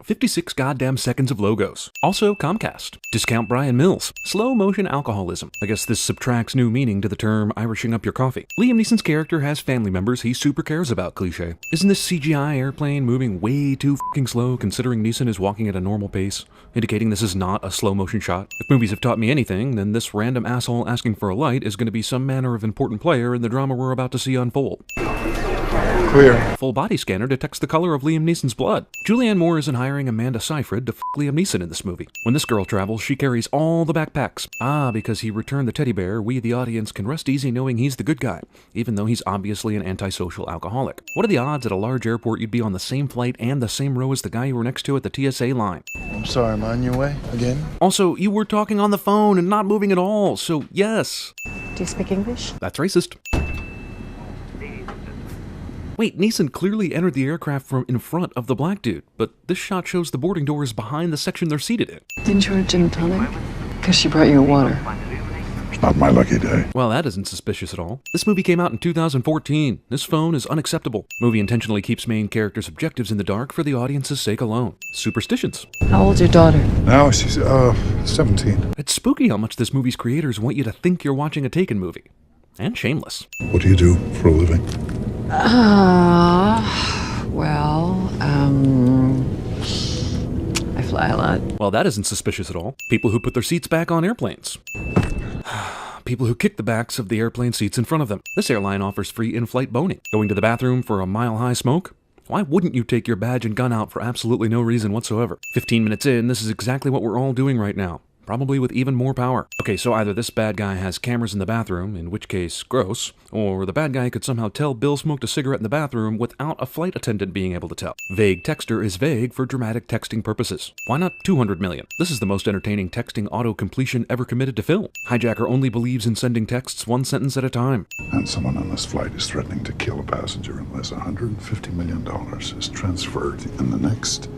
56 goddamn seconds of logos. Also Comcast. Discount Brian Mills. Slow motion alcoholism. I guess this subtracts new meaning to the term Irishing up your coffee. Liam Neeson's character has family members he super cares about cliché. Isn't this CGI airplane moving way too fucking slow considering Neeson is walking at a normal pace, indicating this is not a slow motion shot? If movies have taught me anything, then this random asshole asking for a light is going to be some manner of important player in the drama we're about to see unfold. Clear. Full body scanner detects the color of Liam Neeson's blood. Julianne Moore isn't hiring Amanda Seyfried to f*** Liam Neeson in this movie. When this girl travels, she carries all the backpacks. Ah, because he returned the teddy bear, we the audience can rest easy knowing he's the good guy, even though he's obviously an antisocial alcoholic. What are the odds at a large airport you'd be on the same flight and the same row as the guy you were next to at the TSA line? I'm sorry, I'm on your way again. Also, you were talking on the phone and not moving at all, so yes. Do you speak English? That's racist. Wait, Neeson clearly entered the aircraft from in front of the black dude, but this shot shows the boarding doors behind the section they're seated in. Didn't you order gin and tonic? Because she brought you water. It's not my lucky day. Well, that isn't suspicious at all. This movie came out in 2014. This phone is unacceptable. Movie intentionally keeps main characters' objectives in the dark for the audience's sake alone. Superstitions. How old's your daughter? Now she's, 17. It's spooky how much this movie's creators want you to think you're watching a Taken movie. And shameless. What do you do for a living? I fly a lot. Well, that isn't suspicious at all. People who put their seats back on airplanes. People who kick the backs of the airplane seats in front of them. This airline offers free in-flight boning. Going to the bathroom for a mile-high smoke? Why wouldn't you take your badge and gun out for absolutely no reason whatsoever? 15 minutes in, this is exactly what we're all doing right now. Probably with even more power. Okay, so either this bad guy has cameras in the bathroom, in which case, gross, or the bad guy could somehow tell Bill smoked a cigarette in the bathroom without a flight attendant being able to tell. Vague texter is vague for dramatic texting purposes. Why not 200 million? This is the most entertaining texting auto-completion ever committed to film. Hijacker only believes in sending texts one sentence at a time. And someone on this flight is threatening to kill a passenger unless $150 million is transferred in the next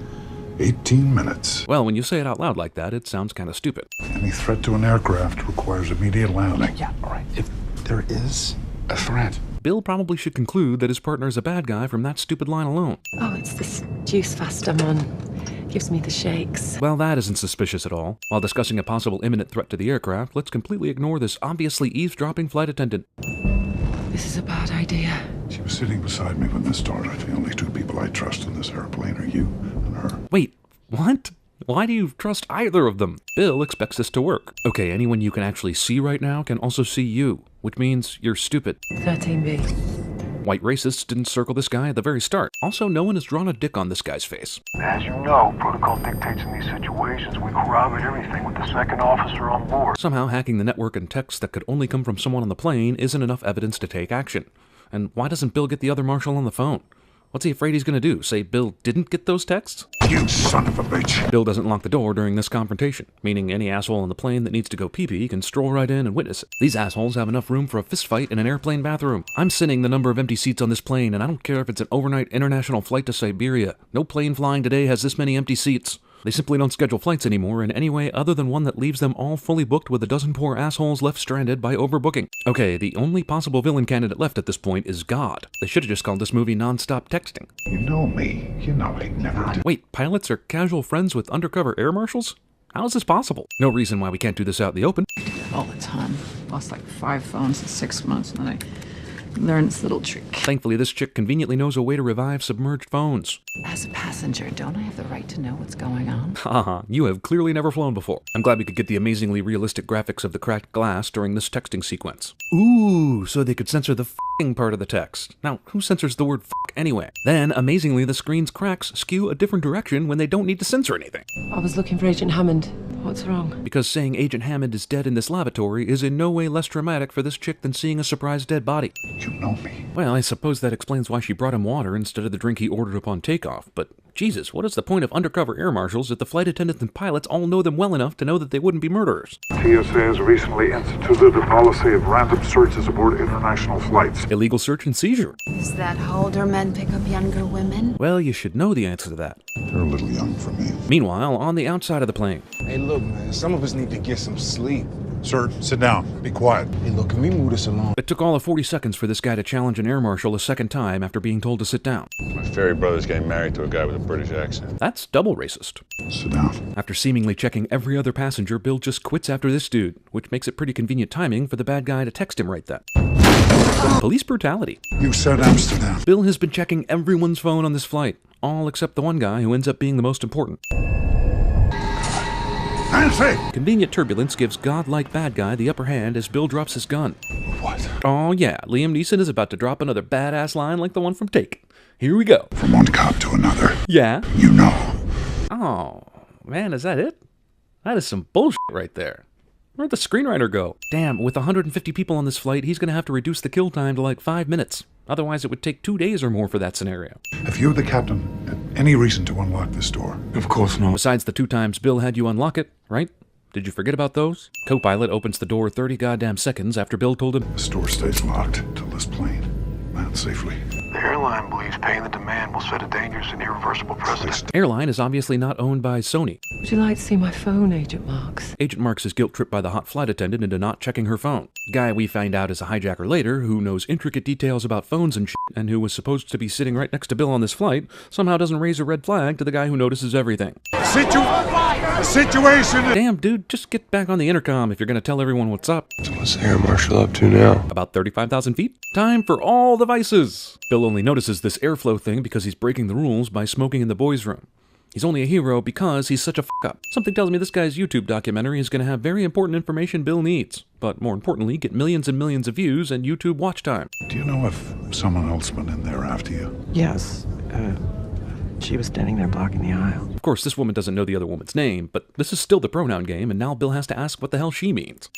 18 minutes. Well, when you say it out loud like that, it sounds kind of stupid. Any threat to an aircraft requires immediate landing. Yeah, all right. If there is a threat. Bill probably should conclude that his partner is a bad guy from that stupid line alone. Oh, it's this juice fast I'm on. Gives me the shakes. Well, that isn't suspicious at all. While discussing a possible imminent threat to the aircraft, let's completely ignore this obviously eavesdropping flight attendant. This is a bad idea. She was sitting beside me when this started. The only two people I trust in this airplane are you and her. Wait, what? Why do you trust either of them? Bill expects this to work. Okay, anyone you can actually see right now can also see you, which means you're stupid. 13B. White racists didn't circle this guy at the very start. Also, no one has drawn a dick on this guy's face. As you know, protocol dictates in these situations we corroborate everything with the second officer on board. Somehow hacking the network and texts that could only come from someone on the plane isn't enough evidence to take action. And why doesn't Bill get the other marshal on the phone? What's he afraid he's going to do? Say Bill didn't get those texts? You son of a bitch. Bill doesn't lock the door during this confrontation, meaning any asshole on the plane that needs to go pee-pee can stroll right in and witness it. These assholes have enough room for a fistfight in an airplane bathroom. I'm sinning the number of empty seats on this plane, and I don't care if it's an overnight international flight to Siberia. No plane flying today has this many empty seats. They simply don't schedule flights anymore in any way other than one that leaves them all fully booked with a dozen poor assholes left stranded by overbooking. Okay, the only possible villain candidate left at this point is God. They should have just called this movie Non-Stop Texting. You know me. You know I never did. Wait, pilots are casual friends with undercover air marshals? How is this possible? No reason why we can't do this out in the open. All the time. Lost like 5 phones in 6 months, and then I learned this little trick. Thankfully, this chick conveniently knows a way to revive submerged phones. As a passenger, don't I have the right to know what's going on? Haha, you have clearly never flown before. I'm glad we could get the amazingly realistic graphics of the cracked glass during this texting sequence. Ooh, so they could censor the f***ing part of the text. Now, who censors the word f*** anyway? Then, amazingly, the screen's cracks skew a different direction when they don't need to censor anything. I was looking for Agent Hammond. What's wrong? Because saying Agent Hammond is dead in this lavatory is in no way less traumatic for this chick than seeing a surprise dead body. You know me. Well, I suppose that explains why she brought him water instead of the drink he ordered upon takeoff, but Jesus, what is the point of undercover air marshals if the flight attendants and pilots all know them well enough to know that they wouldn't be murderers? TSA has recently instituted a policy of random searches aboard international flights. Illegal search and seizure. Is that how older men pick up younger women? Well, you should know the answer to that. They're a little young for me. Meanwhile, on the outside of the plane. Hey, look, man, some of us need to get some sleep. Sir, sit down. Be quiet. Hey, look, can we move this along? It took all of 40 seconds for this guy to challenge an air marshal a second time after being told to sit down. My fairy brother's getting married to a guy with a British accent. That's double racist. Sit down. After seemingly checking every other passenger, Bill just quits after this dude, which makes it pretty convenient timing for the bad guy to text him right then. Police brutality. You said Amsterdam. Bill has been checking everyone's phone on this flight, all except the one guy who ends up being the most important. Nancy! Convenient turbulence gives godlike bad guy the upper hand as Bill drops his gun. What? Oh yeah, Liam Neeson is about to drop another badass line like the one from Take. Here we go. From one cop to another. Yeah? You know. Oh, man, is that it? That is some bullshit right there. Where'd the screenwriter go? Damn, with 150 people on this flight, he's gonna have to reduce the kill time to like 5 minutes. Otherwise, it would take 2 days or more for that scenario. Have you, the captain, had any reason to unlock this door? Of course not. Besides the 2 times Bill had you unlock it, right? Did you forget about those? Co-pilot opens the door 30 goddamn seconds after Bill told him, This door stays locked till this plane lands safely. The airline believes paying the demand will set a dangerous and irreversible precedent. airline is obviously not owned by Sony. Would you like to see my phone, Agent Marks? Agent Marks is guilt-tripped by the hot flight attendant into not checking her phone. Guy we find out is a hijacker later, who knows intricate details about phones and shit, and who was supposed to be sitting right next to Bill on this flight, somehow doesn't raise a red flag to the guy who notices everything. The situation is... Damn, dude, just get back on the intercom if you're gonna tell everyone what's up. What's the air marshal up to now? About 35,000 feet? Time for all the vices! Bill only notices this airflow thing because he's breaking the rules by smoking in the boys' room. He's only a hero because he's such a f***up. Something tells me this guy's YouTube documentary is going to have very important information Bill needs, but more importantly, get millions and millions of views and YouTube watch time. Do you know if someone else went in there after you? Yes. She was standing there blocking the aisle. Of course, this woman doesn't know the other woman's name, but this is still the pronoun game, and now Bill has to ask what the hell she means.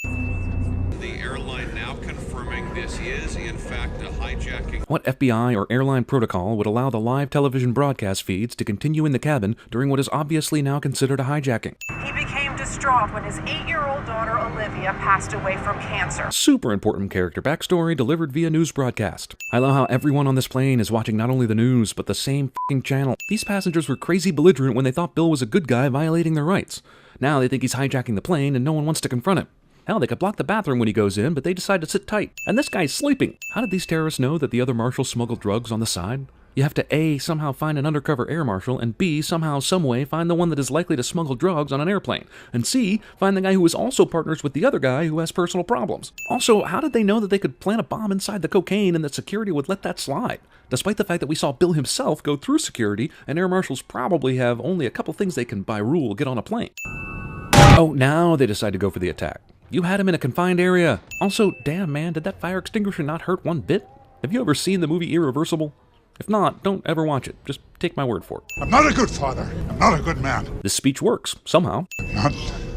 The airline now confirming this is, in fact, a hijacking. What FBI or airline protocol would allow the live television broadcast feeds to continue in the cabin during what is obviously now considered a hijacking? He became distraught when his 8-year-old daughter Olivia passed away from cancer. Super important character backstory delivered via news broadcast. I love how everyone on this plane is watching not only the news, but the same f***ing channel. These passengers were crazy belligerent when they thought Bill was a good guy violating their rights. Now they think he's hijacking the plane and no one wants to confront him. Hell, they could block the bathroom when he goes in, but they decide to sit tight. And this guy's sleeping. How did these terrorists know that the other marshals smuggled drugs on the side? You have to A, somehow find an undercover air marshal, and B, somehow, someway, find the one that is likely to smuggle drugs on an airplane. And C, find the guy who is also partners with the other guy who has personal problems. Also, how did they know that they could plant a bomb inside the cocaine and that security would let that slide? Despite the fact that we saw Bill himself go through security, and air marshals probably have only a couple things they can, by rule, get on a plane. Oh, now they decide to go for the attack. You had him in a confined area. Also, damn man, did that fire extinguisher not hurt one bit? Have you ever seen the movie Irreversible? If not, don't ever watch it. Just take my word for it. I'm not a good father. I'm not a good man. This speech works, somehow. I'm not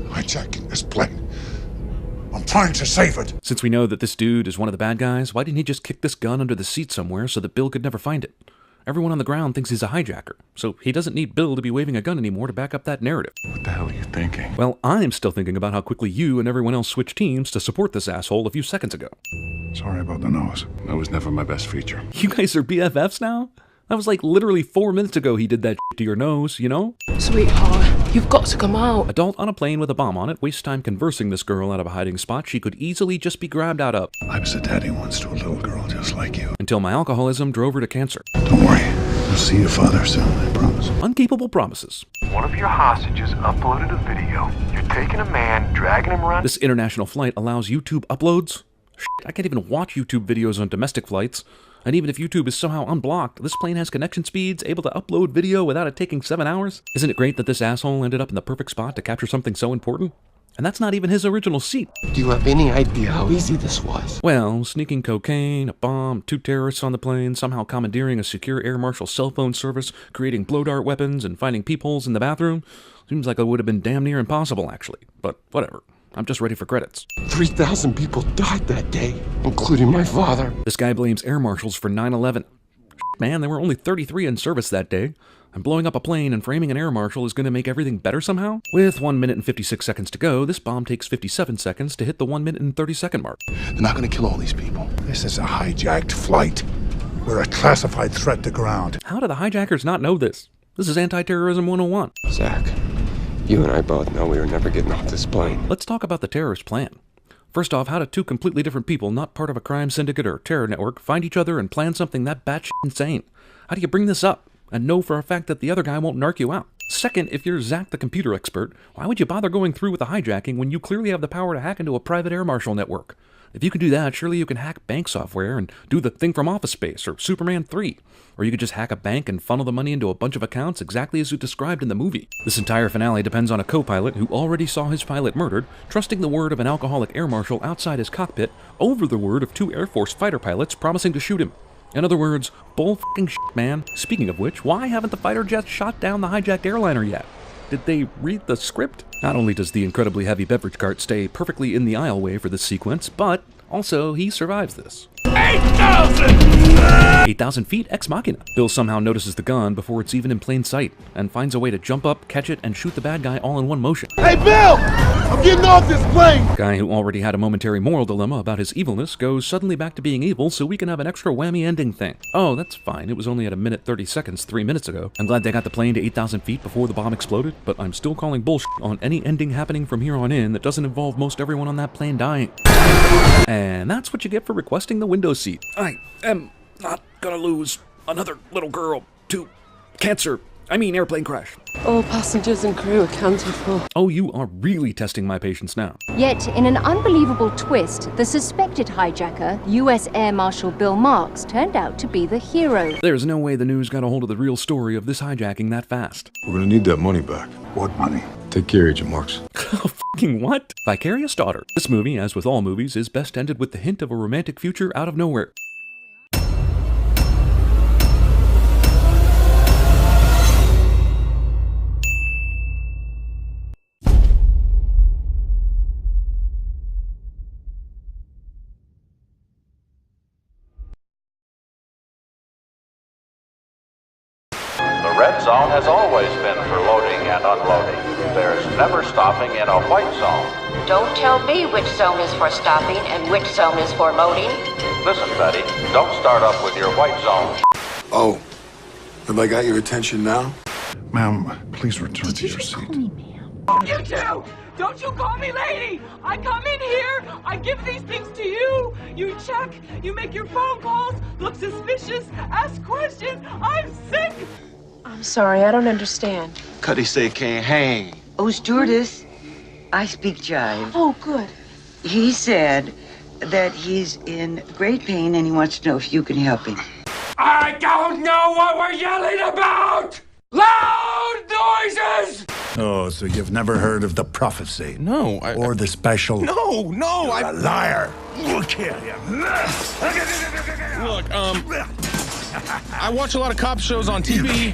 hijacking this plane. I'm trying to save it. Since we know that this dude is one of the bad guys, why didn't he just kick this gun under the seat somewhere so that Bill could never find it? Everyone on the ground thinks he's a hijacker, so he doesn't need Bill to be waving a gun anymore to back up that narrative. What the hell are you thinking? Well, I'm still thinking about how quickly you and everyone else switched teams to support this asshole a few seconds ago. Sorry about the nose. That was never my best feature. You guys are BFFs now? That was like literally 4 minutes ago he did that shit to your nose, you know? Sweetheart, you've got to come out. Adult on a plane with a bomb on it wastes time conversing this girl out of a hiding spot she could easily just be grabbed out of. I was a daddy once to a little girl just like you. Until my alcoholism drove her to cancer. Don't worry. I'll see your father soon, I promise. Unkeepable promises. One of your hostages uploaded a video. You're taking a man, dragging him around. This international flight allows YouTube uploads? Shit, I can't even watch YouTube videos on domestic flights. And even if YouTube is somehow unblocked, this plane has connection speeds, able to upload video without it taking 7 hours? Isn't it great that this asshole ended up in the perfect spot to capture something so important? And that's not even his original seat. Do you have any idea how easy this was? Well, sneaking cocaine, a bomb, 2 terrorists on the plane, somehow commandeering a secure air marshal cell phone service, creating blow dart weapons, and finding peepholes in the bathroom. Seems like it would have been damn near impossible, actually. But whatever. I'm just ready for credits. 3,000 people died that day, including my father. This guy blames air marshals for 9/11. Man, there were only 33 in service that day. And blowing up a plane and framing an air marshal is going to make everything better somehow? With 1 minute and 56 seconds to go, this bomb takes 57 seconds to hit the 1 minute and 30 second mark. They're not going to kill all these people. This is a hijacked flight. We're a classified threat to ground. How do the hijackers not know this? This is anti-terrorism 101. Zach, you and I both know we were never getting off this plane. Let's talk about the terrorist plan. First off, how do two completely different people, not part of a crime syndicate or terror network, find each other and plan something that batshit insane? How do you bring this up and know for a fact that the other guy won't narc you out? Second, if you're Zach the computer expert, why would you bother going through with the hijacking when you clearly have the power to hack into a private air marshal network? If you can do that, surely you can hack bank software and do the thing from Office Space or Superman 3. Or you could just hack a bank and funnel the money into a bunch of accounts exactly as you described in the movie. This entire finale depends on a co-pilot who already saw his pilot murdered, trusting the word of an alcoholic air marshal outside his cockpit over the word of 2 Air Force fighter pilots promising to shoot him. In other words, bull f***ing shit, man. Speaking of which, why haven't the fighter jets shot down the hijacked airliner yet? Did they read the script? Not only does the incredibly heavy beverage cart stay perfectly in the aisleway for this sequence, but also he survives this. 8,000 feet ex machina. Bill somehow notices the gun before it's even in plain sight and finds a way to jump up, catch it, and shoot the bad guy all in one motion. Hey, Bill! I'm getting off this plane! Guy who already had a momentary moral dilemma about his evilness goes suddenly back to being evil so we can have an extra whammy ending thing. Oh, that's fine. It was only at 1:30 3 minutes ago. I'm glad they got the plane to 8,000 feet before the bomb exploded, but I'm still calling bullshit on any ending happening from here on in that doesn't involve most everyone on that plane dying. And that's what you get for requesting the window seat. I am not gonna lose another little girl to cancer. I mean airplane crash. All passengers and crew accounted for. Oh, you are really testing my patience now. Yet, in an unbelievable twist, the suspected hijacker, U.S. Air Marshal Bill Marks, turned out to be the hero. There's no way the news got a hold of the real story of this hijacking that fast. We're gonna need that money back. What money? Take care, Agent Marks. Fucking what? Vicarious daughter. This movie, as with all movies, is best ended with the hint of a romantic future out of nowhere. The red zone has always been for loading and unloading. There's never stopping in a white zone. Don't tell me which zone is for stopping and which zone is for loading. Listen, Betty, don't start up with your white zone. Oh, have I got your attention now? Ma'am, please return to your seat. You two! Don't you call me lady! I come in here, I give these things to you, you check, you make your phone calls, look suspicious, ask questions, I'm sick! I'm sorry, I don't understand. Cuddy say can't hang. Oh, stewardess, I speak jive. Oh, good. He said that he's in great pain and he wants to know if you can help him. I don't know what we're yelling about! Loud noises! Oh, so you've never heard of the prophecy? No, Or the special? No, You're a liar! We'll kill you. Look, I watch a lot of cop shows on TV.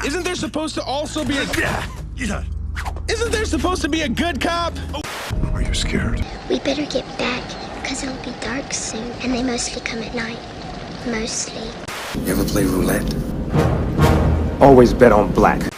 Isn't there supposed to also be Isn't there supposed to be a good cop? Are you scared? We better get back, because it'll be dark soon, and they mostly come at night. Mostly. You ever play roulette? Always bet on black.